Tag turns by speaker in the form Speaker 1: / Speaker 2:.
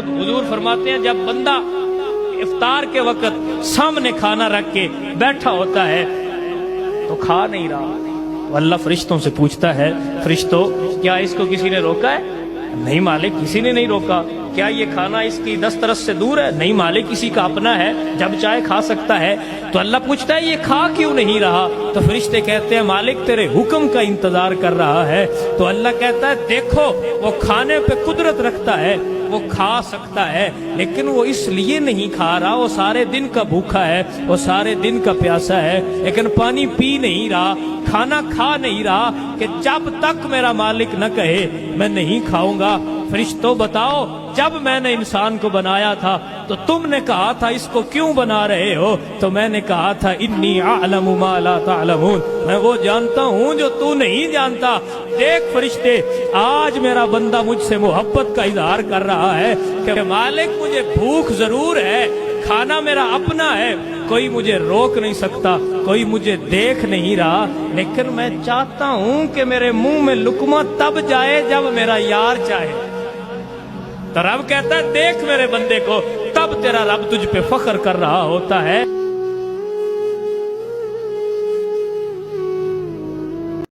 Speaker 1: हुजूर फरमाते हैं जब बंदा इफ्तार के वक्त सामने खाना रख के बैठा होता है तो खा नहीं रहा, वो अल्लाह फरिश्तों से पूछता है, फरिश्तों क्या इसको किसी ने रोका है? नहीं मालिक, किसी ने नहीं रोका। क्या ये खाना इसकी दस्तरस से दूर है? नहीं मालिक, किसी का अपना है, जब चाहे खा सकता है। तो अल्लाह पूछता है ये खा क्यों नहीं रहा? तो फरिश्ते कहते हैं मालिक तेरे हुक्म का इंतजार कर रहा है। तो अल्लाह कहता है देखो वो खाने पे कुदरत रखता है, वो खा सकता है, लेकिन वो इसलिए नहीं खा रहा, वो सारे दिन का भूखा है, वो सारे दिन का प्यासा है, लेकिन पानी पी नहीं रहा, खाना खा नहीं रहा कि जब तक मेरा मालिक न कहे मैं नहीं खाऊंगा। फरिश्तों बताओ, जब मैंने इंसान को बनाया था तो तुमने कहा था इसको क्यों बना रहे हो? तो मैंने कहा था इन्नी अअलमु मा ला तअलमून, मैं वो जानता हूँ जो तू नहीं जानता। देख फरिश्ते, आज मेरा बंदा मुझसे मोहब्बत का इजहार कर रहा है कि मालिक मुझे भूख जरूर है, खाना मेरा अपना है, कोई मुझे रोक नहीं सकता, कोई मुझे देख नहीं रहा, लेकिन मैं चाहता हूँ कि मेरे मुंह में लुकमा तब जाए जब मेरा यार चाहे। तो रब कहता है देख मेरे बंदे को, तब तेरा रब तुझ पे फख्र कर रहा होता है।